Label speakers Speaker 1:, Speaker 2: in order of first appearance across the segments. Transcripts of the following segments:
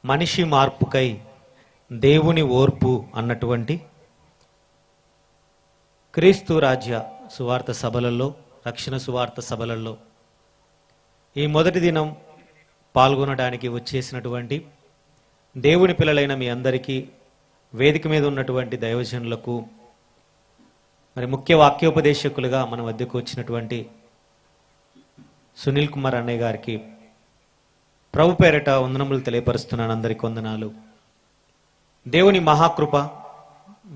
Speaker 1: మనిషి మార్పుకై దేవుని ఓర్పు అన్నటువంటి క్రీస్తు రాజ్య సువార్త సభలలో, రక్షణ సువార్త సభలలో ఈ మొదటి దినం పాల్గొనడానికి వచ్చేసినటువంటి దేవుని పిల్లలైన మీ అందరికీ, వేదిక మీద ఉన్నటువంటి దైవజనులకు, మరి ముఖ్య వాక్యోపదేశకులుగా మన వద్దకు వచ్చినటువంటి సునీల్ కుమార్ అన్నయ్య గారికి ప్రభు పేరట వందనములు తెలియపరుస్తున్నాను. అందరికీ వందనాలు. దేవుని మహాకృప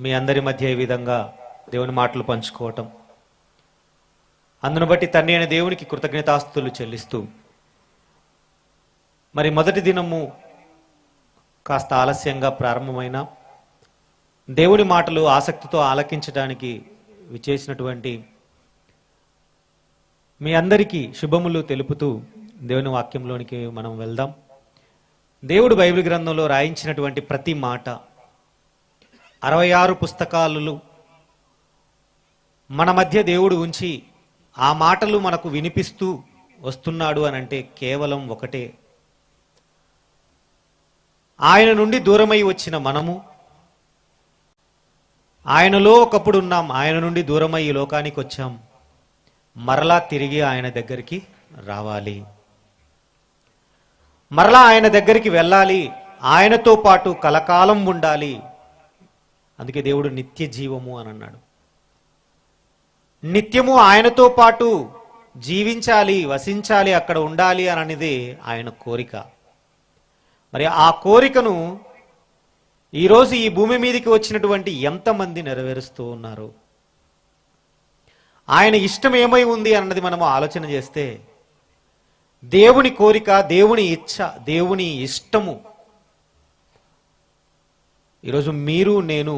Speaker 1: మీ అందరి మధ్య ఈ విధంగా దేవుని మాటలు పంచుకోవటం, అందును బట్టి తండ్రి అయిన దేవునికి కృతజ్ఞతాస్తుతులు చెల్లిస్తూ, మరి మొదటి దినము కాస్త ఆలస్యంగా ప్రారంభమైన దేవుని మాటలు ఆసక్తితో ఆలకించడానికి విచేసినటువంటి మీ అందరికీ శుభములు తెలుపుతూ దేవుని వాక్యంలోనికి మనం వెళ్దాం. దేవుడు బైబిల్ గ్రంథంలో రాయించినటువంటి ప్రతి మాట, 66 పుస్తకాలు మన మధ్య దేవుడు ఉంచి ఆ మాటలు మనకు వినిపిస్తూ వస్తున్నాడు అని అంటే కేవలం ఒకటే, ఆయన నుండి దూరమై వచ్చిన మనము ఆయనలో ఒకప్పుడు ఉన్నాం, ఆయన నుండి దూరమై ఈ లోకానికి వచ్చాం, మరలా తిరిగి ఆయన దగ్గరికి రావాలి, మరలా ఆయన దగ్గరికి వెళ్ళాలి, ఆయనతో పాటు కలకాలం ఉండాలి. అందుకే దేవుడు నిత్య జీవము అని అన్నాడు. నిత్యము ఆయనతో పాటు జీవించాలి, వసించాలి, అక్కడ ఉండాలి అని అనేది ఆయన కోరిక. మరి ఆ కోరికను ఈరోజు ఈ భూమి మీదకి వచ్చినటువంటి ఎంతమంది నెరవేరుస్తూ ఉన్నారు? ఆయన ఇష్టం ఏమై ఉంది అన్నది మనము ఆలోచన చేస్తే, దేవుని కోరిక, దేవుని ఇచ్ఛ, దేవుని ఇష్టము ఈరోజు మీరు నేను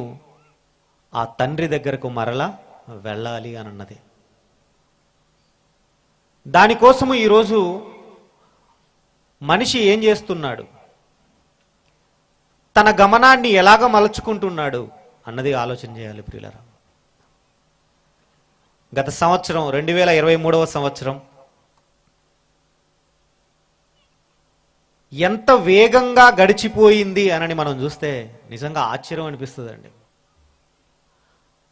Speaker 1: ఆ తండ్రి దగ్గరకు మరలా వెళ్ళాలి అని అన్నది. దానికోసము ఈరోజు మనిషి ఏం చేస్తున్నాడు, తన గమనాన్ని ఎలాగ మలుచుకుంటున్నాడు అన్నది ఆలోచన చేయాలి ప్రియులారా. గత సంవత్సరం 2023వ సంవత్సరం ఎంత వేగంగా గడిచిపోయింది అని మనం చూస్తే నిజంగా ఆశ్చర్యం అనిపిస్తుందండి.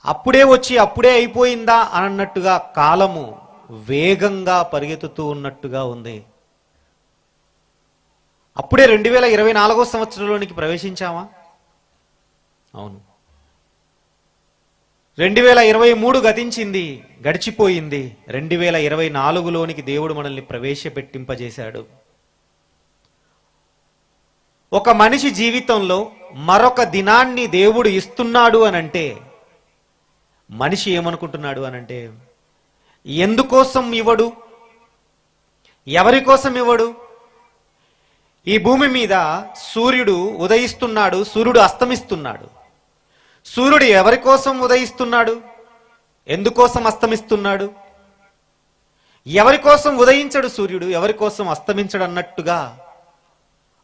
Speaker 1: అప్పుడే వచ్చి అప్పుడే అయిపోయిందా అన్నట్టుగా కాలము వేగంగా పరిగెత్తుతూ ఉన్నట్టుగా ఉంది. అప్పుడే 2024వ సంవత్సరంలోనికి ప్రవేశించామా? అవును. 2023 గతించింది, గడిచిపోయింది. 2024లోనికి దేవుడు మనల్ని ప్రవేశపెట్టింపజేశాడు. ఒక మనిషి జీవితంలో మరొక దినాన్ని దేవుడు ఇస్తున్నాడు అనంటే మనిషి ఏమనుకుంటున్నాడు అనంటే, ఎందుకోసం ఇవ్వడు, ఎవరి కోసం ఇవ్వడు? ఈ భూమి మీద సూర్యుడు ఉదయిస్తున్నాడు, సూర్యుడు అస్తమిస్తున్నాడు. సూర్యుడు ఎవరి కోసం ఉదయిస్తున్నాడు, ఎందుకోసం అస్తమిస్తున్నాడు? ఎవరి కోసం ఉదయించడు సూర్యుడు, ఎవరి కోసం అస్తమించడు అన్నట్టుగా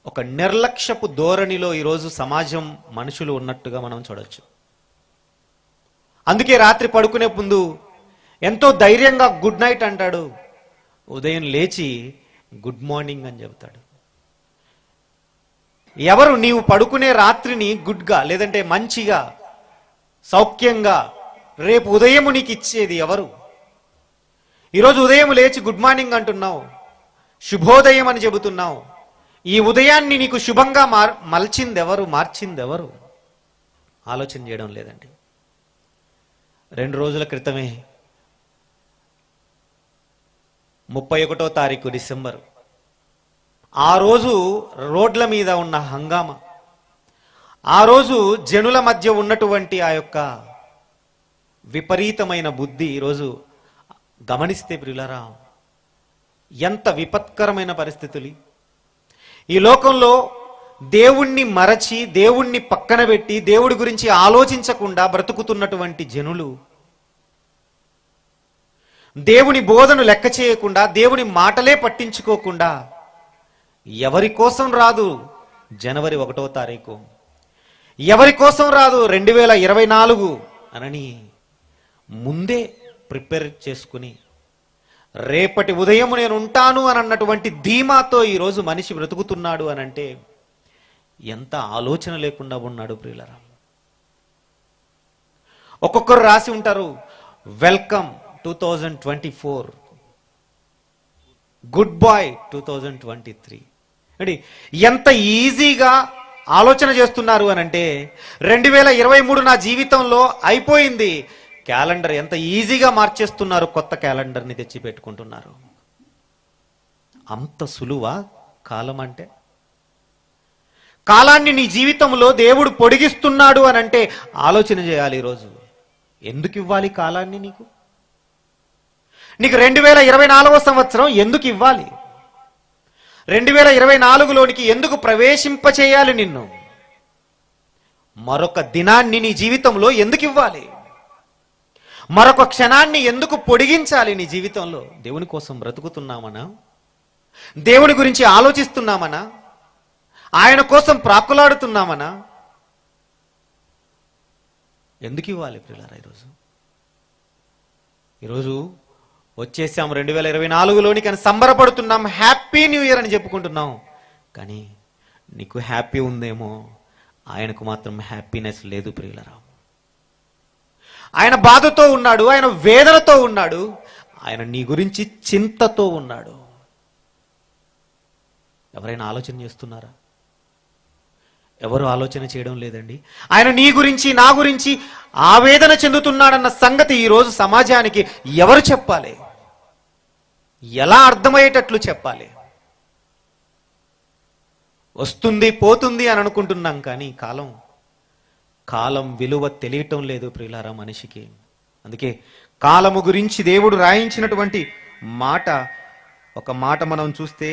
Speaker 1: ఒక నిర్లక్ష్యపు ధోరణిలో ఈరోజు సమాజం, మనుషులు ఉన్నట్టుగా మనం చూడొచ్చు. అందుకే రాత్రి పడుకునే ముందు ఎంతో ధైర్యంగా గుడ్ నైట్ అంటాడు, ఉదయం లేచి గుడ్ మార్నింగ్ అని చెబుతాడు. ఎవరు నీవు పడుకునే రాత్రిని గుడ్గా, లేదంటే మంచిగా, సౌఖ్యంగా రేపు ఉదయం నీకు ఇచ్చేది ఎవరు? ఈరోజు ఉదయం లేచి గుడ్ మార్నింగ్ అంటున్నావు, శుభోదయం అని చెబుతున్నావు. ఈ ఉదయాన్ని నీకు శుభంగా మలచిందెవరు, మార్చిందెవరు? ఆలోచన చేయడం లేదండి. 2 రోజుల క్రితమే 31వ తారీఖు డిసెంబర్, ఆ రోజు రోడ్ల మీద ఉన్న హంగామా, ఆ రోజు జనుల మధ్య ఉన్నటువంటి ఆ యొక్క విపరీతమైన బుద్ధి ఈరోజు గమనిస్తే ప్రియులారా, ఎంత విపత్కరమైన పరిస్థితులు. ఈ లోకంలో దేవుణ్ణి మరచి, దేవుణ్ణి పక్కన పెట్టి, దేవుడి గురించి ఆలోచించకుండా బ్రతుకుతున్నటువంటి జనులు, దేవుని బోధను లెక్క చేయకుండా, దేవుని మాటలే పట్టించుకోకుండా, ఎవరి కోసం రాదు జనవరి 1వ తారీఖు, ఎవరి కోసం రాదు 2024 అనని ముందే ప్రిపేర్ చేసుకుని రేపటి ఉదయం నేను ఉంటాను అని అన్నటువంటి ధీమాతో ఈరోజు మనిషి బ్రతుకుతున్నాడు అనంటే ఎంత ఆలోచన లేకుండా ఉన్నాడు ప్రియులరా. ఒక్కొక్కరు రాసి ఉంటారు, వెల్కమ్ 2024, గుడ్ బాయ్ 2023. అంటే ఎంత ఈజీగా ఆలోచన చేస్తున్నారు అని అంటే 2023 నా జీవితంలో అయిపోయింది. క్యాలెండర్ ఎంత ఈజీగా మార్చేస్తున్నారు, కొత్త క్యాలెండర్ని తెచ్చి పెట్టుకుంటున్నారు. అంత సులువా కాలం అంటే? కాలాన్ని నీ జీవితంలో దేవుడు పొడిగిస్తున్నాడు అని అంటే ఆలోచన చేయాలి. ఈరోజు ఎందుకు ఇవ్వాలి కాలాన్ని? నీకు 2024వ సంవత్సరం ఎందుకు ఇవ్వాలి? 2024లోనికి ఎందుకు ప్రవేశింపచేయాలి నిన్ను? మరొక దినాన్ని నీ జీవితంలో ఎందుకు ఇవ్వాలి? మరొక క్షణాన్ని ఎందుకు పొడిగించాలి నీ జీవితంలో? దేవుని కోసం బ్రతుకుతున్నామనా? దేవుని గురించి ఆలోచిస్తున్నామనా? ఆయన కోసం ప్రాకులాడుతున్నామనా? ఎందుకు ఇవ్వాలి ప్రియులారా? ఈరోజు వచ్చేసాం 2024లోని, కానీ సంబరపడుతున్నాం, హ్యాపీ న్యూ ఇయర్ అని చెప్పుకుంటున్నాం. కానీ నీకు హ్యాపీ ఉందేమో, ఆయనకు మాత్రం హ్యాపీనెస్ లేదు ప్రియులారా. ఆయన బాధతో ఉన్నాడు, ఆయన వేదనతో ఉన్నాడు, ఆయన నీ గురించి చింతతో ఉన్నాడు. ఎవరైనా ఆలోచన చేస్తున్నారా? ఎవరు ఆలోచన చేయడం లేదండి. ఆయన నీ గురించి, నా గురించి ఆవేదన చెందుతున్నాడన్న సంగతి ఈరోజు సమాజానికి ఎవరు చెప్పాలి? ఎలా అర్థమయ్యేటట్లు చెప్పాలి? వస్తుంది పోతుంది అని అనుకుంటున్నాం, కానీ కాలం విలువ తెలియటం లేదు ప్రియులారా మనిషికి. అందుకే కాలము గురించి దేవుడు రాయించినటువంటి మాట, ఒక మాట మనం చూస్తే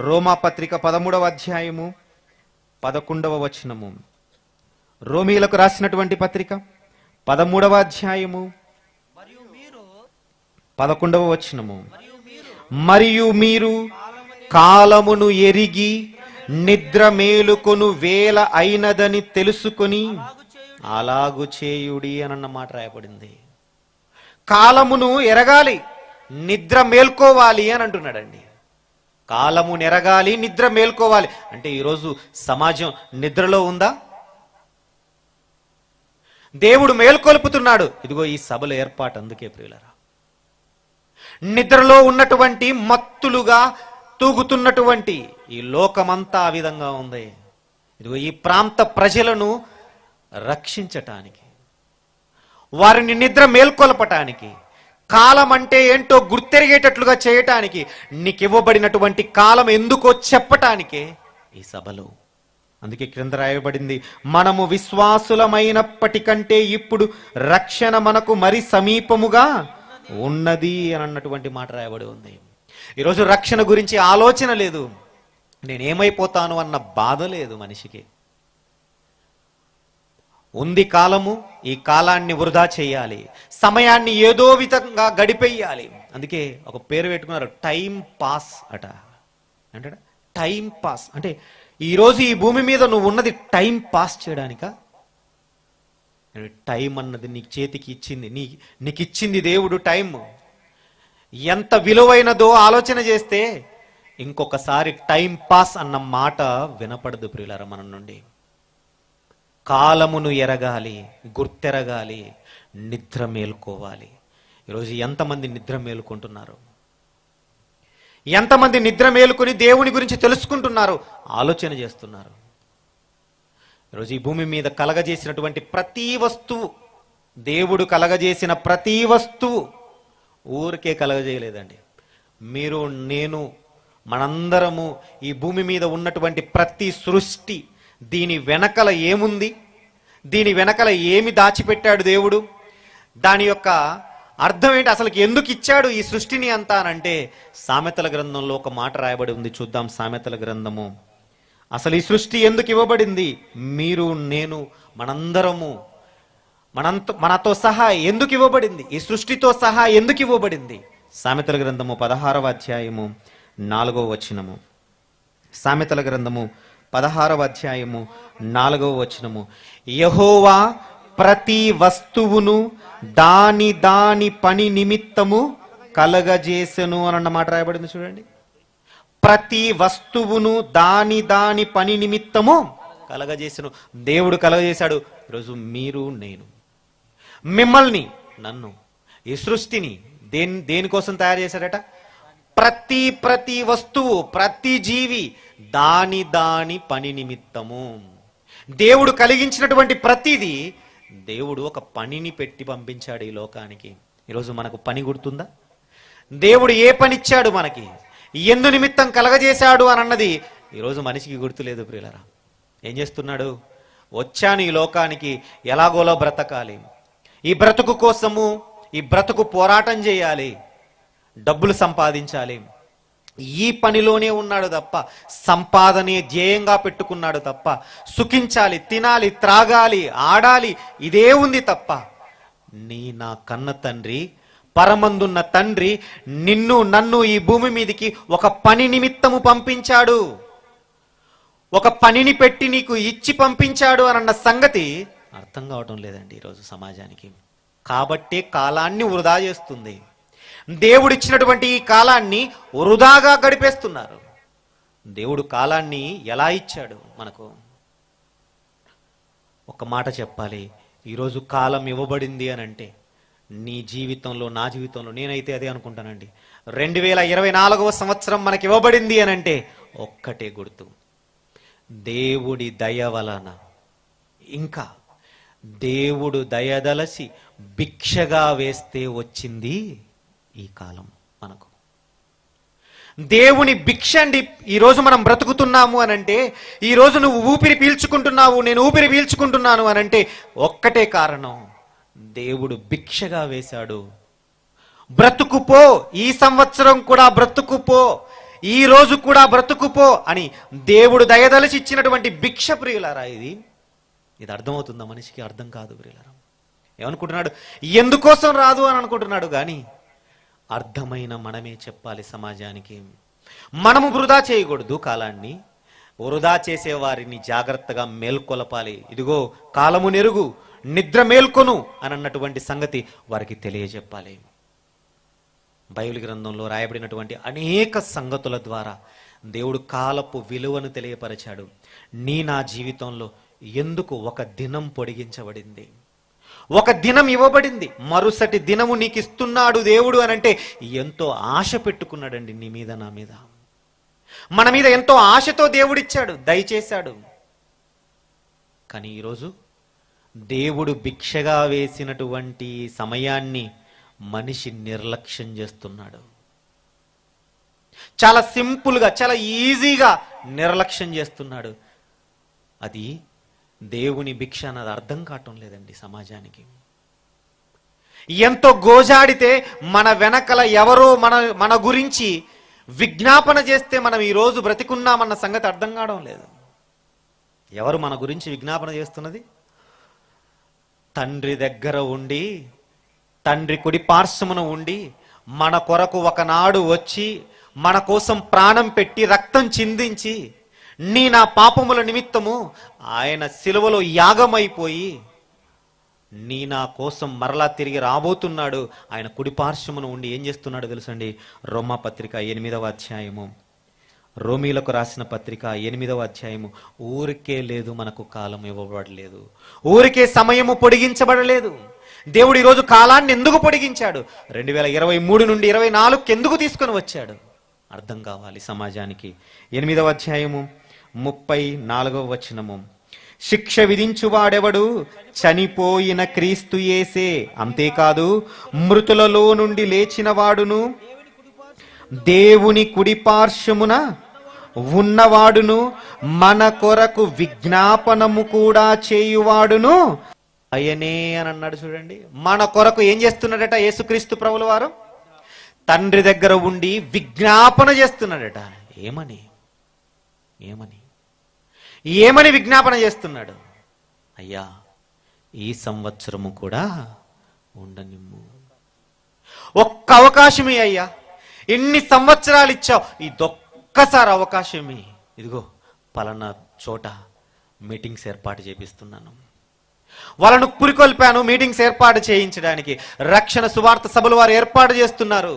Speaker 1: రోమా పత్రిక 13వ అధ్యాయము 11వ వచనము. రోమీలకు రాసినటువంటి పత్రిక 13వ అధ్యాయము 11వ వచనము. మరియు మీరు కాలమును ఎరిగి నిద్ర మేలుకొను వేళ అయినదని తెలుసుకొని అలాగు చేయుడి అన్న మాట రాయబడింది. కాలమును ఎరగాలి, నిద్ర మేల్కోవాలి అని అంటున్నాడండి. కాలము నెరగాలి, నిద్ర మేల్కోవాలి అంటే ఈరోజు సమాజం నిద్రలో ఉందా? దేవుడు మేల్కొల్పుతున్నాడు. ఇదిగో ఈ సభల ఏర్పాటు అందుకే ప్రియులరా. నిద్రలో ఉన్నటువంటి మత్తులుగా తూగుతున్నటువంటి ఈ లోకమంతా ఆ విధంగా ఉంది. ఇదిగో ఈ ప్రాంత ప్రజలను రక్షించటానికి, వారిని నిద్ర మేల్కొల్పటానికి, కాలం అంటే ఏంటో గుర్తెరిగేటట్లుగా చేయటానికి, నీకు ఇవ్వబడినటువంటి కాలం ఎందుకో చెప్పటానికే ఈ సభలు. అందుకే క్రింద రాయబడింది, మనము విశ్వాసులమైనప్పటికంటే ఇప్పుడు రక్షణ మనకు మరి సమీపముగా ఉన్నది అని అన్నటువంటి మాట రాయబడి ఉంది. ఈరోజు రక్షణ గురించి ఆలోచన లేదు, నేనేమైపోతాను అన్న బాధ లేదు మనిషికి. ఉంది కాలము, ఈ కాలాన్ని వృధా చేయాలి, సమయాన్ని ఏదో విధంగా గడిపేయాలి. అందుకే ఒక పేరు పెట్టుకున్నారు, టైం పాస్ అట. అంటే టైం పాస్ అంటే ఈరోజు ఈ భూమి మీద నువ్వు ఉన్నది టైం పాస్ చేయడానికా? టైం అన్నది నీకు చేతికి ఇచ్చింది, నీకు ఇచ్చింది దేవుడు. టైం ఎంత విలువైనదో ఆలోచన చేస్తే ఇంకొకసారి టైం పాస్ అన్న మాట వినపడదు ప్రియులారా మన నుండి. కాలమును ఎరగాలి, గుర్తెరగాలి, నిద్ర మేల్కోవాలి. ఈరోజు ఎంతమంది నిద్ర మేలుకుంటున్నారు? ఎంతమంది నిద్ర మేలుకొని దేవుని గురించి తెలుసుకుంటున్నారు, ఆలోచన చేస్తున్నారు? ఈరోజు ఈ భూమి మీద కలగజేసినటువంటి ప్రతి వస్తువు, దేవుడు కలగజేసిన ప్రతి వస్తువు ఊరికే కలగజేయలేదండి. మీరు, నేను, మనందరము ఈ భూమి మీద ఉన్నటువంటి ప్రతి సృష్టి, దీని వెనకల ఏముంది, దీని వెనకల ఏమి దాచిపెట్టాడు దేవుడు, దాని యొక్క అర్థం ఏంటి, అసలు ఎందుకు ఇచ్చాడు ఈ సృష్టిని అంతా అంటే సామెతల గ్రంథంలో ఒక మాట రాయబడి ఉంది. చూద్దాం సామెతల గ్రంథము. అసలు ఈ సృష్టి ఎందుకు ఇవ్వబడింది? మీరు, నేను, మనందరము, మనతో సహా ఎందుకు ఇవ్వబడింది? ఈ సృష్టితో సహా ఎందుకు ఇవ్వబడింది? సామెతల గ్రంథము 16వ అధ్యాయము 4వ వచనము. సామెతల గ్రంథము 16వ అధ్యాయము 4వ వచనము. యెహోవా ప్రతి వస్తువును దాని పని నిమిత్తము కలగజేసెను అన్న మాట రాయబడింది చూడండి. ప్రతి వస్తువును దాని పని నిమిత్తము కలగజేసెను. దేవుడు కలగజేశాడు. ఈరోజు మీరు, నేను, మిమ్మల్ని, నన్ను, ఈ సృష్టిని దేనికోసం తయారు చేశాడట? ప్రతి వస్తువు, ప్రతి జీవి దాని పని నిమిత్తము. దేవుడు కలిగించినటువంటి ప్రతిదీ దేవుడు ఒక పనిని పెట్టి పంపించాడు ఈ లోకానికి. ఈరోజు మనకు పని గుర్తుందా? దేవుడు ఏ పని ఇచ్చాడు మనకి, ఎందు నిమిత్తం కలగజేశాడు అని అన్నది ఈరోజు మనిషికి గుర్తులేదు ప్రియులరా. ఏం చేస్తున్నాడు? వచ్చాను ఈ లోకానికి, ఎలాగోలో బ్రతకాలి, ఈ బ్రతుకు కోసము ఈ బ్రతుకు పోరాటం చేయాలి, డబ్బులు సంపాదించాలి, ఈ పనిలోనే ఉన్నాడు తప్ప, సంపాదనే ధ్యేయంగా పెట్టుకున్నాడు తప్ప, సుఖించాలి, తినాలి, త్రాగాలి, ఆడాలి, ఇదే ఉంది తప్ప, నా కన్న తండ్రి, పరమందున్న తండ్రి నిన్ను నన్ను ఈ భూమి మీదకి ఒక పని నిమిత్తము పంపించాడు, ఒక పనిని పెట్టి నీకు ఇచ్చి పంపించాడు అన్న సంగతి అర్థం కావటం లేదండి ఈరోజు సమాజానికి. కాబట్టే కాలాన్ని వృధా చేస్తుంది. దేవుడిచ్చినటువంటి ఈ కాలాన్ని వృధాగా గడిపేస్తున్నారు. దేవుడు కాలాన్ని ఎలా ఇచ్చాడు మనకు? ఒక మాట చెప్పాలి, ఈరోజు కాలం ఇవ్వబడింది అని అంటే నీ జీవితంలో, నా జీవితంలో, నేనైతే అదే అనుకుంటానండి, 2024వ సంవత్సరం మనకి ఇవ్వబడింది అని అంటే ఒక్కటే గుర్తు, దేవుడి దయ వలన, ఇంకా దేవుడు దయదలసి భిక్షగా వేస్తే వచ్చింది ఈ కాలం మనకు. దేవుని భిక్ష అండి. ఈరోజు మనం బ్రతుకుతున్నాము అనంటే, ఈరోజు నువ్వు ఊపిరి పీల్చుకుంటున్నావు, నేను ఊపిరి పీల్చుకుంటున్నాను అనంటే ఒక్కటే కారణం, దేవుడు భిక్షగా వేశాడు. బ్రతుకుపో, ఈ సంవత్సరం కూడా బ్రతుకుపో, ఈ రోజు కూడా బ్రతుకుపో అని దేవుడు దయదలసి ఇచ్చినటువంటి భిక్ష ప్రియులారా. ఇది అర్థమవుతుందా మనిషికి? అర్థం కాదు ప్రియులారా. ఏమనుకుంటున్నాడు? ఎందుకోసం రాదు అని అనుకుంటున్నాడు. కానీ అర్థమైన మనమే చెప్పాలి సమాజానికి. మనము వృధా చేయకూడదు కాలాన్ని. వృధా చేసే వారిని జాగ్రత్తగా మేల్కొలపాలి. ఇదిగో కాలము నెరుగు, నిద్ర మేల్కొను అని అన్నటువంటి సంగతి వారికి తెలియజెప్పాలి. బైబిల్ గ్రంథంలో రాయబడినటువంటి అనేక సంగతుల ద్వారా దేవుడు కాలపు విలువను తెలియపరిచాడు. నా జీవితంలో ఎందుకు ఒక దినం పొడిగించబడింది, ఒక దినం ఇవ్వబడింది, మరుసటి దినము నీకు ఇస్తున్నాడు దేవుడు అని అంటే ఎంతో ఆశ పెట్టుకున్నాడండి నీ మీద, నా మీద, మన మీద ఎంతో ఆశతో దేవుడిచ్చాడు, దయచేశాడు. కానీ ఈరోజు దేవుడు భిక్షగా వేసినటువంటి సమయాన్ని మనిషి నిర్లక్ష్యం చేస్తున్నాడు. చాలా సింపుల్గా, చాలా ఈజీగా నిర్లక్ష్యం చేస్తున్నాడు. అది దేవుని భిక్ష అన్నది అర్థం కావటం లేదండి సమాజానికి. ఎంతో గోజాడితే మన వెనకల ఎవరో మన గురించి విజ్ఞాపన చేస్తే మనం ఈరోజు బ్రతికున్నామన్న సంగతి అర్థం కావడం లేదు. ఎవరు మన గురించి విజ్ఞాపన చేస్తున్నది? తండ్రి దగ్గర ఉండి, తండ్రి కుడి పార్శ్వమున ఉండి, మన కొరకు ఒకనాడు వచ్చి మన కోసం ప్రాణం పెట్టి రక్తం చిందించి నా పాపముల నిమిత్తము ఆయన సిలువలో యాగమైపోయి నా కోసం మరలా తిరిగి రాబోతున్నాడు. ఆయన కుడి పార్శ్వమున ఉండి ఏం చేస్తున్నాడు తెలుసండి? రోమాపత్రిక 8వ అధ్యాయము, రోమీలకు రాసిన పత్రిక 8వ అధ్యాయము. ఊరికే లేదు, మనకు కాలం ఇవ్వబడలేదు, ఊరికే సమయము పొడిగించబడలేదు. దేవుడు ఈరోజు కాలాన్ని ఎందుకు పొడిగించాడు? 2023 నుండి 24కి ఎందుకు తీసుకొని వచ్చాడు? అర్థం కావాలి సమాజానికి. 8వ అధ్యాయము 34వ వచనము. శిక్ష విధించువాడెవడు? చనిపోయిన క్రీస్తు యేసే. అంతేకాదు, మృతులలో నుండి లేచిన వాడును, దేవుని కుడి పార్శ్వమున ఉన్నవాడును, మన కొరకు విజ్ఞాపనము కూడా చేయువాడును ఆయనే అని అన్నాడు. చూడండి, మన కొరకు ఏం చేస్తున్నాడట యేసుక్రీస్తు ప్రభుల వారు? తండ్రి దగ్గర ఉండి విజ్ఞాపన చేస్తున్నాడట. ఏమని ఏమని విజ్ఞాపన చేస్తున్నాడు? అయ్యా, ఈ సంవత్సరము కూడా ఉండనిమ్ము, ఒక్క అవకాశమే అయ్యా, ఎన్ని సంవత్సరాలు ఇచ్చావు, ఇదొక్కసారి అవకాశమే. ఇదిగో పలానా చోట మీటింగ్స్ ఏర్పాటు చేపిస్తున్నాను, వాళ్ళను పురికొల్పాను మీటింగ్స్ ఏర్పాటు చేయించడానికి. రక్షణ సువార్త సభలు వారు ఏర్పాటు చేస్తున్నారు.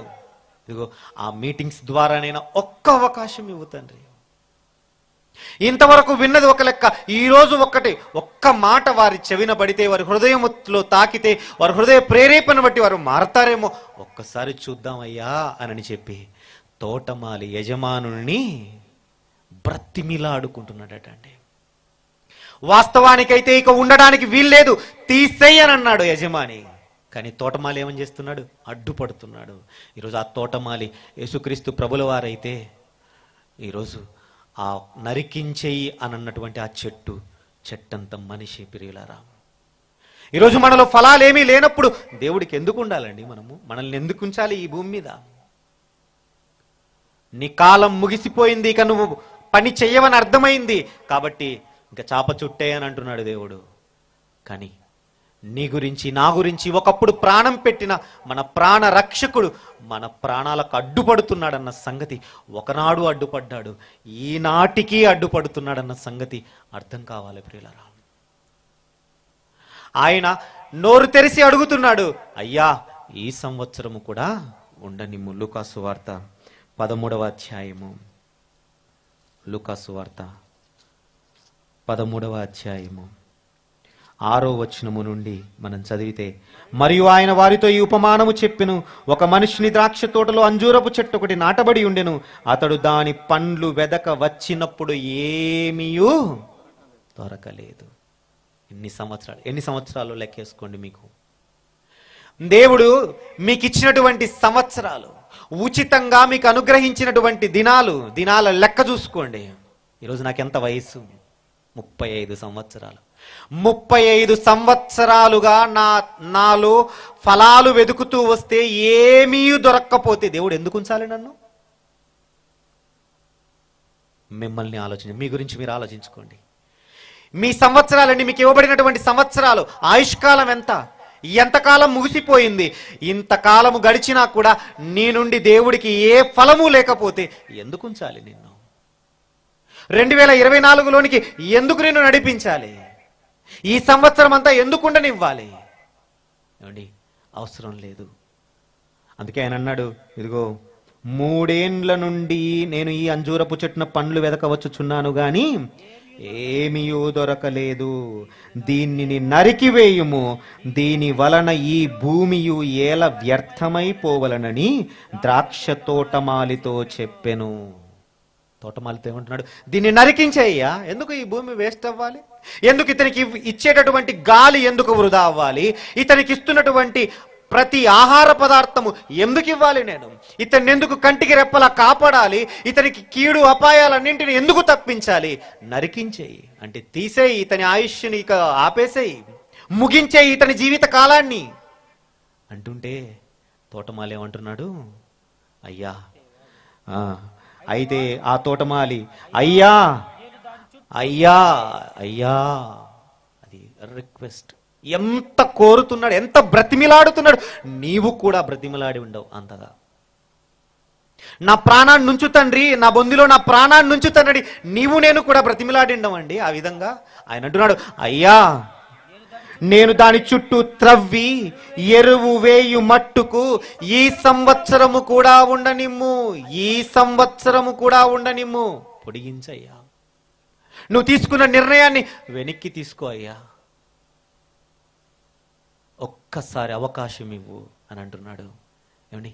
Speaker 1: ఇదిగో ఆ మీటింగ్స్ ద్వారా నేను ఒక్క అవకాశం ఇవ్వు తండ్రి. ఇంతవరకు విన్నది ఒక లెక్క, ఈరోజు ఒక్క మాట వారి చెవిన పడితే, వారి హృదయంలో తాకితే, వారి హృదయ ప్రేరేపణ బట్టి వారు మారతారేమో, ఒక్కసారి చూద్దామయ్యా అని చెప్పి తోటమాలి యజమానుల్ని బ్రతిమిలాడుకుంటున్నాడట అండి. వాస్తవానికైతే ఇక ఉండడానికి వీల్లేదు, తీసేయని అన్నాడు యజమాని. కానీ తోటమాలి ఏమని చేస్తున్నాడు? అడ్డుపడుతున్నాడు. ఈరోజు ఆ తోటమాలి యేసుక్రీస్తు ప్రభుల వారైతే ఈరోజు ఆ నరికించేయి అని అన్నటువంటి ఆ చెట్టంత మనిషి ప్రియులారా. ఈరోజు మనలో ఫలాలేమీ లేనప్పుడు దేవుడికి ఎందుకు ఉండాలండి? మనల్ని ఎందుకు ఉంచాలి ఈ భూమి మీద? నీ కాలం ముగిసిపోయింది, ఇక నువ్వు పని చెయ్యవని అర్థమైంది కాబట్టి ఇంకా చాప చుట్టే అని అంటున్నాడు దేవుడు. కానీ నీ గురించి, నా గురించి ఒకప్పుడు ప్రాణం పెట్టిన మన ప్రాణ రక్షకుడు మన ప్రాణాలకు అడ్డుపడుతున్నాడన్న సంగతి, ఒకనాడు అడ్డుపడ్డాడు, ఈనాటికి అడ్డుపడుతున్నాడన్న సంగతి అర్థం కావాలి ప్రియులారా. ఆయన నోరు తెరిచి అడుగుతున్నాడు, అయ్యా ఈ సంవత్సరము కూడా ఉండనిమ్ము. లూకాసు వార్త 13వ అధ్యాయము, లూకాసు వార్త 13వ అధ్యాయము 6వ వచనము నుండి మనం చదివితే, మరియు ఆయన వారితో ఈ ఉపమానము చెప్పెను. ఒక మనుషుని ద్రాక్ష తోటలో అంజూరపు చెట్టు ఒకటి నాటబడి ఉండెను. అతడు దాని పండ్లు వెదక వచ్చినప్పుడు ఏమీయూ దొరకలేదు. ఎన్ని సంవత్సరాలు లెక్కేసుకోండి. మీకు దేవుడు మీకు ఇచ్చినటువంటి సంవత్సరాలు, ఉచితంగా మీకు అనుగ్రహించినటువంటి దినాల లెక్క చూసుకోండి. ఈరోజు నాకెంత వయసు? 35 సంవత్సరాలు. 35 సంవత్సరాలుగా నాలో ఫలాలు వెతుకుతూ వస్తే ఏమీ దొరక్కపోతే దేవుడు ఎందుకు ఉంచాలి నన్ను? మిమ్మల్ని మీ గురించి మీరు ఆలోచించుకోండి. మీ సంవత్సరాలండి, మీకు ఇవ్వబడినటువంటి సంవత్సరాలు, ఆయుష్కాలం ఎంతకాలం ముగిసిపోయింది. ఇంతకాలము గడిచినా కూడా నీ నుండి దేవుడికి ఏ ఫలము లేకపోతే ఎందుకు ఉంచాలి నిన్ను? 2024లోనికి ఎందుకు నిన్ను నడిపించాలి? ఈ సంవత్సరం అంతా ఎందుకు ఉండనివ్వాలి? ఏమండి, అవసరం లేదు. అందుకే ఆయన అన్నాడు, ఇదిగో 3 ఏండ్ల నుండి నేను ఈ అంజూరపు చెట్టున పండ్లు వెదకవచ్చుచున్నాను గాని ఏమీయూ దొరకలేదు. దీనిని నరికివేయుము, దీని వలన ఈ భూమియు ఏల వ్యర్థమైపోవలనని ద్రాక్ష తోటమాలితో చెప్పెను. తోటమాలితో ఏమంటున్నాడు? దీన్ని నరికించేయ్యా. ఎందుకు ఈ భూమి వేస్ట్ అవ్వాలి? ఎందుకు ఇతనికి ఇచ్చేటటువంటి గాలి ఎందుకు వృధా అవ్వాలి? ఇతనికి ఇస్తున్నటువంటి ప్రతి ఆహార పదార్థము ఎందుకు ఇవ్వాలి? నేను ఇతన్ని ఎందుకు కంటికి రెప్పలా కాపాడాలి? ఇతనికి కీడు అపాయాలన్నింటిని ఎందుకు తప్పించాలి? నరికించేయి అంటే తీసేయి, ఇతని ఆయుష్ని ఇక ఆపేసేయి, ముగించేయి ఇతని జీవిత కాలాన్ని అంటుంటే తోటమాలి ఏమంటున్నాడు? అయ్యా. అయితే ఆ తోటమాలి అయ్యా అయ్యా అయ్యా, అది రిక్వెస్ట్. ఎంత కోరుతున్నాడు, ఎంత బ్రతిమిలాడుతున్నాడు. నీవు కూడా బ్రతిమిలాడి ఉండవు అంతగా. నా ప్రాణాన్ని నుంచు తండ్రి, నా బొందిలో నా ప్రాణాన్ని నుంచు తండ్రి, నీవు నేను కూడా బ్రతిమిలాడి ఉండవండి ఆ విధంగా. ఆయన అంటున్నాడు, అయ్యా నేను దాని చుట్టూ త్రవ్వి ఎరువు వేయు మట్టుకు ఈ సంవత్సరము కూడా ఉండనిమ్ము, ఈ సంవత్సరము కూడా ఉండనిమ్ము. పొడిగించయ్యా, నువ్వు తీసుకున్న నిర్ణయాన్ని వెనక్కి తీసుకో అయ్యా, ఒక్కసారి అవకాశం ఇవ్వు అని అంటున్నాడు. ఏమండి,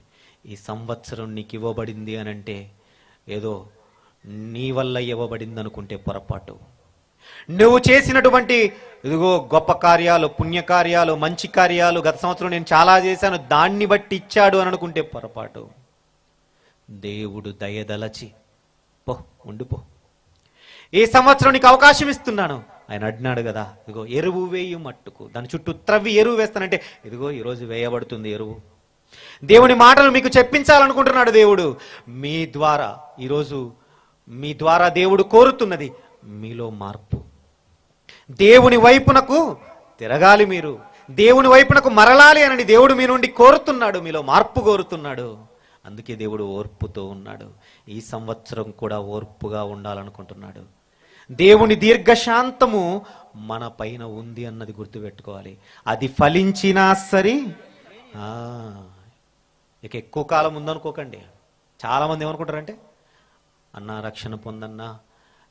Speaker 1: ఈ సంవత్సరం నీకు ఇవ్వబడింది అని అంటే ఏదో నీ వల్ల ఇవ్వబడింది అనుకుంటే పొరపాటు. నువ్వు చేసినటువంటి ఇదిగో గొప్ప కార్యాలు, పుణ్యకార్యాలు, మంచి కార్యాలు, గత సంవత్సరం నేను చాలా చేశాను దాన్ని బట్టి ఇచ్చాడు అని అనుకుంటే పొరపాటు. దేవుడు దయదలచి ఉండిపో, ఈ సంవత్సరం నీకు అవకాశం ఇస్తున్నాను ఆయన అడినాడు కదా. ఇదిగో ఎరువు వేయు మట్టుకు, దాని చుట్టూ త్రవ్వి ఎరువు వేస్తానంటే ఇదిగో ఈరోజు వేయబడుతుంది ఎరువు. దేవుని మాటలు మీకు చెప్పించాలనుకుంటున్నాడు దేవుడు మీ ద్వారా. ఈరోజు మీ ద్వారా దేవుడు కోరుతున్నది మీలో మార్పు. దేవుని వైపునకు తిరగాలి, మీరు దేవుని వైపునకు మరలాలి అని దేవుడు మీ నుండి కోరుతున్నాడు, మీలో మార్పు కోరుతున్నాడు. అందుకే దేవుడు ఓర్పుతో ఉన్నాడు. ఈ సంవత్సరం కూడా ఓర్పుగా ఉండాలనుకుంటున్నాడు. దేవుని దీర్ఘశాంతము మన పైన ఉంది అన్నది గుర్తుపెట్టుకోవాలి. అది ఫలించినా సరే ఇక ఎక్కువ కాలం ఉందనుకోకండి. చాలామంది ఏమనుకుంటారంటే, అన్నా రక్షణ పొందన్నా,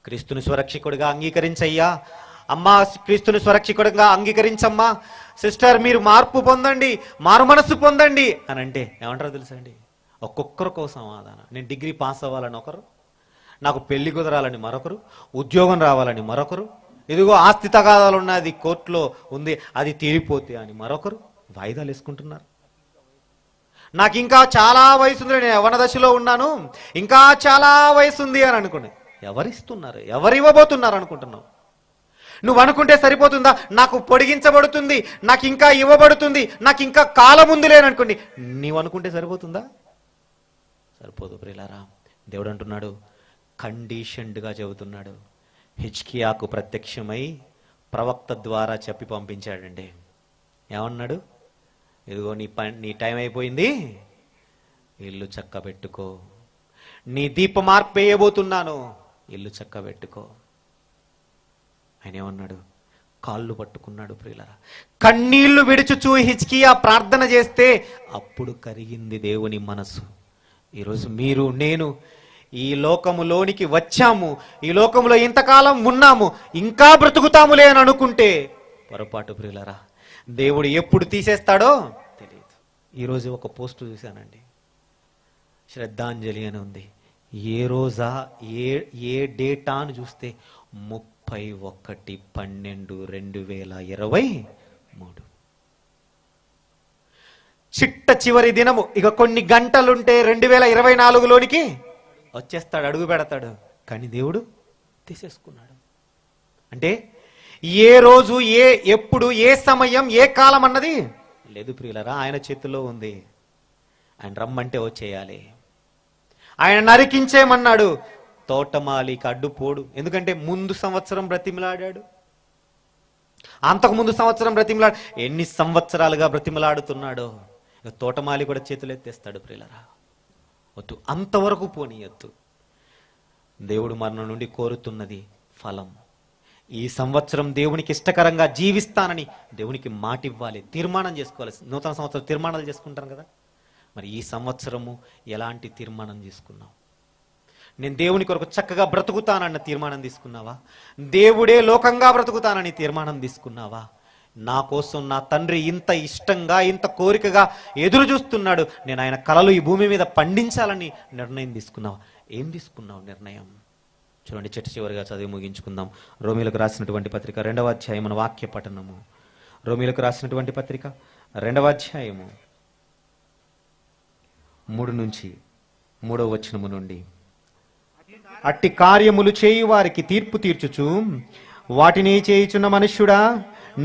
Speaker 1: క్రీస్తుని స్వరక్షకుడిగా అంగీకరించయ్యా, అమ్మా క్రీస్తుని స్వరక్షకుడిగా అంగీకరించమ్మా, సిస్టర్ మీరు మార్పు పొందండి, మారు మనస్సు పొందండి అని అంటే ఏమంటారో తెలుసా అండి? ఒక్కొక్కరికో సమాధానం. నేను డిగ్రీ పాస్ అవ్వాలని ఒకరు, నాకు పెళ్లి కుదరాలని మరొకరు, ఉద్యోగం రావాలని మరొకరు, ఇదిగో ఆస్తి తగాదాలు ఉన్నది కోర్టులో ఉంది అది తీరిపోతే అని మరొకరు వాయిదాలు వేసుకుంటున్నారు. నాకు ఇంకా చాలా వయసు ఉంది, నేను యవ్వన దశలో ఉన్నాను, ఇంకా చాలా వయసు ఉంది అని అనుకునే ఎవరిస్తున్నారు, ఎవరు ఇవ్వబోతున్నారు అనుకుంటున్నావు? నువ్వు అనుకుంటే సరిపోతుందా? నాకు పొడిగించబడుతుంది, నాకు ఇంకా ఇవ్వబడుతుంది, నాకు ఇంకా కాలం ఉంది లేననుకోండి, నీవు అనుకుంటే సరిపోతుందా? సరిపోదు ప్రియులారా. దేవుడు అంటున్నాడు, కండిషన్డ్గా చెబుతున్నాడు. హిజ్కియాకు ప్రత్యక్షమై ప్రవక్త ద్వారా చెప్పి పంపించాడండి. ఏమన్నాడు? ఇదిగో నీ టైం అయిపోయింది, ఇల్లు చక్కబెట్టుకో, నీ దీపమార్పు వేయబోతున్నాను, ఇల్లు చక్కబెట్టుకో. ఆయన ఏమన్నాడు? కాళ్ళు పట్టుకున్నాడు ప్రియులారా. కన్నీళ్లు విడుచుచూ హిజ్కియా ప్రార్థన చేస్తే అప్పుడు కరిగింది దేవుని మనసు. ఈరోజు మీరు నేను ఈ లోకములోనికి వచ్చాము, ఈ లోకములో ఇంతకాలం ఉన్నాము, ఇంకా బ్రతుకుతాములే అని అనుకుంటే పొరపాటు ప్రియులారా. దేవుడు ఎప్పుడు తీసేస్తాడో తెలియదు. ఈరోజు ఒక పోస్టు చూశానండి, శ్రద్ధాంజలి అని ఉంది. ఏ రోజా ఏ డేటా అని చూస్తే 31/12/2023. చిట్ట చివరి దినము. ఇక కొన్ని గంటలుంటే 2024లోనికి వచ్చేస్తాడు, అడుగు పెడతాడు. కానీ దేవుడు తీసేసుకున్నాడు. అంటే ఏ రోజు, ఎప్పుడు, ఏ సమయం, ఏ కాలం అన్నది లేదు ప్రియులరా. ఆయన చేతిలో ఉంది. ఆయన రమ్మంటే వచ్చేయాలి. ఆయన నరికించేమన్నాడు, తోటమాలికి అడ్డుపోడు. ఎందుకంటే ముందు సంవత్సరం బ్రతిమలాడాడు, అంతకు ముందు సంవత్సరం బ్రతిమలాడు, ఎన్ని సంవత్సరాలుగా బ్రతిమలాడుతున్నాడో. తోటమాలి కూడా చేతులు ఎత్తేస్తాడు ప్రియులరా. వద్దు, అంతవరకు పోనీయొద్దు. దేవుడు మన నుండి కోరుతున్నది ఫలం. ఈ సంవత్సరం దేవునికి ఇష్టకరంగా జీవిస్తానని దేవునికి మాట ఇవ్వాలి, తీర్మానం చేసుకోవాలి. నూతన సంవత్సరం తీర్మానాలు చేసుకుంటాను కదా, మరి ఈ సంవత్సరము ఎలాంటి తీర్మానం తీసుకున్నావు? నేను దేవుని కొరకు చక్కగా బ్రతుకుతానన్న తీర్మానం తీసుకున్నావా? దేవుడే లోకంగా బ్రతుకుతానని తీర్మానం తీసుకున్నావా? నా కోసం నా తండ్రి ఇంత ఇష్టంగా, ఇంత కోరికగా ఎదురు చూస్తున్నాడు, నేను ఆయన కలలు ఈ భూమి మీద పండించాలని నిర్ణయం తీసుకున్నావా? ఏం తీసుకున్నావు నిర్ణయం? చూడండి, చివరిగా చదివి ముగించుకుందాం. రోమీలకు రాసినటువంటి పత్రిక 2వ అధ్యాయం మన వాక్య పఠనము. రోమీలకు రాసినటువంటి పత్రిక 2వ అధ్యాయము 3 నుంచి 3వ వచనము నుండి, అట్టి కార్యములు చేయు వారికి తీర్పు తీర్చుచు వాటిని చేయుచున్న మనుష్యుడా,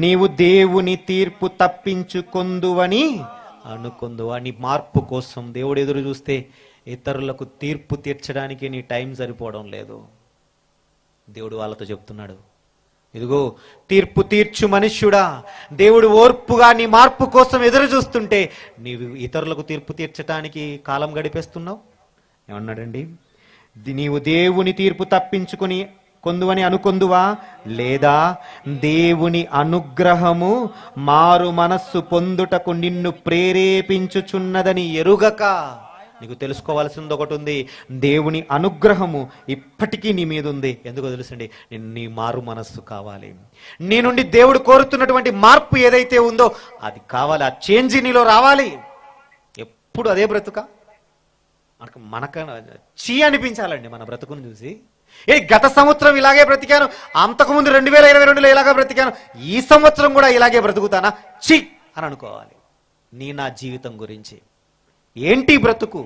Speaker 1: నీవు దేవుని తీర్పు తప్పించుకొందువని అనుకొందువా? నీ మార్పు కోసం దేవుడు ఎదురు చూస్తే ఇతరులకు తీర్పు తీర్చడానికి నీ టైం సరిపోవడం లేదు. దేవుడు వాళ్ళతో చెప్తున్నాడు, ఇదిగో తీర్పు తీర్చు మనుష్యుడా. దేవుడు ఓర్పుగా నీ మార్పు కోసం ఎదురు చూస్తుంటే నీవు ఇతరులకు తీర్పు తీర్చడానికి కాలం గడిపేస్తున్నావు. ఏమన్నాడండి? నీవు దేవుని తీర్పు తప్పించుకుని కొందువని అనుకొందువా, లేదా దేవుని అనుగ్రహము మారు మనస్సు పొందుటకు నిన్ను ప్రేరేపించుచున్నదని ఎరుగక. నీకు తెలుసుకోవాల్సింది ఒకటి ఉంది, దేవుని అనుగ్రహము ఇప్పటికీ నీ మీద ఉంది. ఎందుకో తెలుసండి, నీ మారు మనస్సు కావాలి. నీ నుండి దేవుడు కోరుతున్నటువంటి మార్పు ఏదైతే ఉందో అది కావాలి, ఆ చేంజ్ నీలో రావాలి. ఎప్పుడు అదే బ్రతుక మనక చీ అనిపించాలండి మన బ్రతుకును చూసి. గత సంవత్సరం ఇలాగే బ్రతికాను, అంతకుముందు 2022లో ఇలాగే బ్రతికాను, ఈ సంవత్సరం కూడా ఇలాగే బ్రతుకుతానా చి అని అనుకోవాలి. నా జీవితం గురించి ఏంటి బ్రతుకు?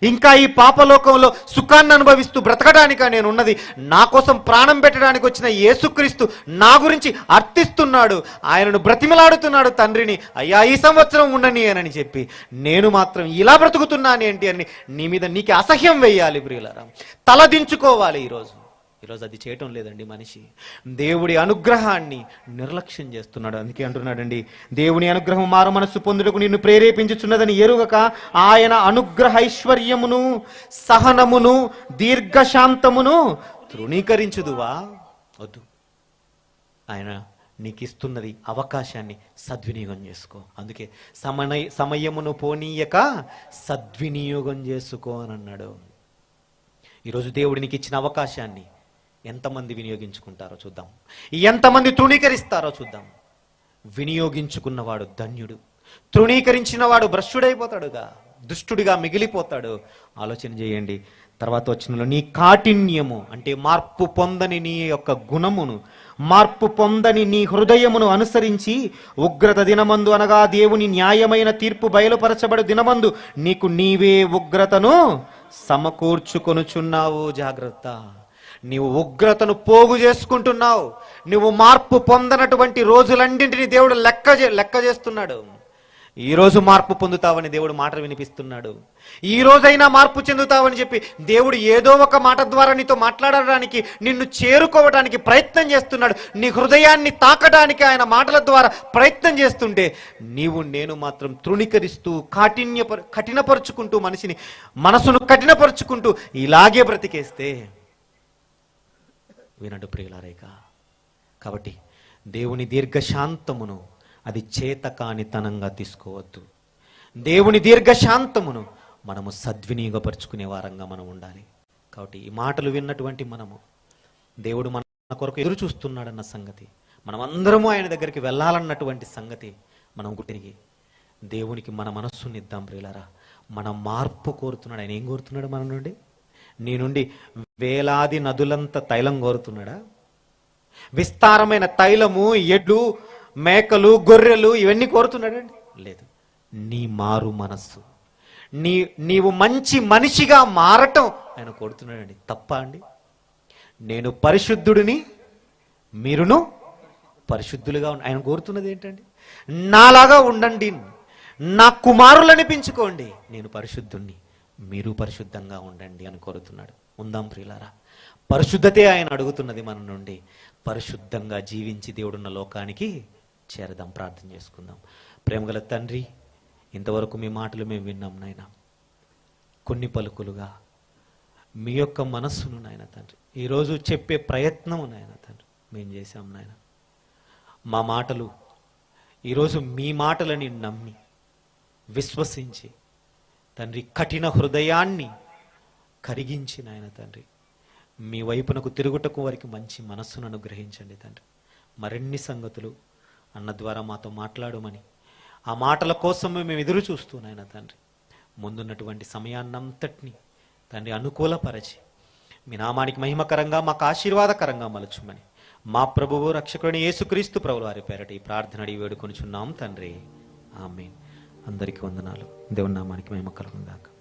Speaker 1: ఇంకా ఈ పాపలోకంలో సుఖాన్ని అనుభవిస్తూ బ్రతకడానిక నేను ఉన్నది? నా కోసం ప్రాణం పెట్టడానికి వచ్చిన యేసుక్రీస్తు నా గురించి అర్థిస్తున్నాడు, ఆయనను బ్రతిమలాడుతున్నాడు తండ్రిని, అయ్యా ఈ సంవత్సరం ఉండని అని చెప్పి. నేను మాత్రం ఇలా బ్రతుకుతున్నాను ఏంటి అని నీ మీద నీకు అసహ్యం వేయాలి ప్రియులారా, తలదించుకోవాలి. ఈరోజు అది చేయటం లేదండి మనిషి. దేవుడి అనుగ్రహాన్ని నిర్లక్ష్యం చేస్తున్నాడు. అందుకే అంటున్నాడండి, దేవుని అనుగ్రహం మారు మనస్సు పొందుటకు నిన్ను ప్రేరేపించుచున్నదని ఎరుగక ఆయన అనుగ్రహ ఐశ్వర్యమును సహనమును దీర్ఘశాంతమును తృణీకరించుదువా? వద్దు. ఆయన నీకు ఇస్తున్నది అవకాశాన్ని సద్వినియోగం చేసుకో. అందుకే సమయమును పోనీయక సద్వినియోగం చేసుకో అని అన్నాడు. ఈరోజు దేవుడు నీకు ఇచ్చిన అవకాశాన్ని ఎంతమంది వినియోగించుకుంటారో చూద్దాం, ఎంతమంది తృణీకరిస్తారో చూద్దాం. వినియోగించుకున్నవాడు ధన్యుడు, తృణీకరించిన వాడు భ్రష్టుడైపోతాడుగా, దుష్టుడిగా మిగిలిపోతాడు. ఆలోచన చేయండి. తర్వాత వచనంలో నీ కాఠిన్యము అంటే మార్పు పొందని నీ యొక్క గుణమును, మార్పు పొందని నీ హృదయమును అనుసరించి ఉగ్రత దినమందు అనగా దేవుని న్యాయమైన తీర్పు బయలుపరచబడు దినమందు నీకు నీవే ఉగ్రతను సమకూర్చుకొనుచున్నావు. జాగ్రత్త, నీవు ఉగ్రతను పోగు చేసుకుంటున్నావు. నువ్వు మార్పు పొందనటువంటి రోజులన్నింటినీ దేవుడు లెక్క చేస్తున్నాడు. ఈ రోజు మార్పు పొందుతావని దేవుడు మాటలు వినిపిస్తున్నాడు. ఈ రోజైనా మార్పు చెందుతావని చెప్పి దేవుడు ఏదో ఒక మాట ద్వారా నీతో మాట్లాడడానికి, నిన్ను చేరుకోవడానికి ప్రయత్నం చేస్తున్నాడు. నీ హృదయాన్ని తాకడానికి ఆయన మాటల ద్వారా ప్రయత్నం చేస్తుంటే నీవు నేను మాత్రం తృణీకరిస్తూ కఠినపరుచుకుంటూ మనసును కఠినపరుచుకుంటూ ఇలాగే బ్రతికేస్తే వినడు ప్రియులారేక. కాబట్టి దేవుని దీర్ఘశాంతమును అది చేతకానితనంగా తీసుకోవద్దు. దేవుని దీర్ఘశాంతమును మనము సద్వినియోగపరుచుకునే వారంగా మనం ఉండాలి. కాబట్టి ఈ మాటలు విన్నటువంటి మనము, దేవుడు మన కొరకు ఎదురు చూస్తున్నాడన్న సంగతి, మనం అందరము ఆయన దగ్గరికి వెళ్ళాలన్నటువంటి సంగతి మనం గుర్తిరిగి దేవునికి మన మనస్సుని ఇద్దాం ప్రియులారా. మన మార్పు కోరుతున్నాడు. ఆయన ఏం కోరుతున్నాడు మన నుండి? నీ నుండి వేలాది నదులంత తైలం కోరుతున్నాడా? విస్తారమైన తైలము, ఎడ్లు, మేకలు, గొర్రెలు ఇవన్నీ కోరుతున్నాడండి? లేదు. నీ మారు మనస్సు, నీవు మంచి మనిషిగా మారటం ఆయన కోరుతున్నాడండి. తప్ప అండి? నేను పరిశుద్ధుడిని, మీరును పరిశుద్ధులుగా ఆయన కోరుతున్నది ఏంటండి? నాలాగా ఉండండి, నా కుమారులని పెంచుకోండి, నేను పరిశుద్ధుణ్ణి, మీరు పరిశుద్ధంగా ఉండండి అని కోరుతున్నాడు. ఉందాం ప్రియులారా. పరిశుద్ధతే ఆయన అడుగుతున్నది మన నుండి. పరిశుద్ధంగా జీవించి దేవుడున్న లోకానికి చేరదాం. ప్రార్థన చేసుకుందాం. ప్రేమగల తండ్రి, ఇంతవరకు మీ మాటలు మేము విన్నాం నాయన. కొన్ని పలుకులుగా మీ యొక్క మనస్సును నాయన తండ్రి ఈరోజు చెప్పే ప్రయత్నం నాయన తండ్రి మేము చేశాం నాయన. మా మాటలు ఈరోజు మీ మాటలని నమ్మి విశ్వసించి తండ్రి కఠిన హృదయాన్ని కరిగించి నాయన తండ్రి మీ వైపునకు తిరుగుటకు వారికి మంచి మనస్సును అనుగ్రహించండి తండ్రి. మరిన్ని సంగతులు అన్న ద్వారా మాతో మాట్లాడమని, ఆ మాటల కోసం మేము ఎదురు చూస్తున్నాయన తండ్రి. ముందున్నటువంటి సమయాన్నంతటినీ తండ్రి అనుకూలపరచి మీ నామానికి మహిమకరంగా, మాకు ఆశీర్వాదకరంగా మలుచుమని మా ప్రభువు రక్షకుని యేసుక్రీస్తు ప్రభువు వారి పేరట ఈ ప్రార్థన అడిగి వేడుకొనుచున్నాం తండ్రి. ఆమేన్. అందరికీ వందనాలు. దేవుని నామానికి మహిమ కలుగును గాక.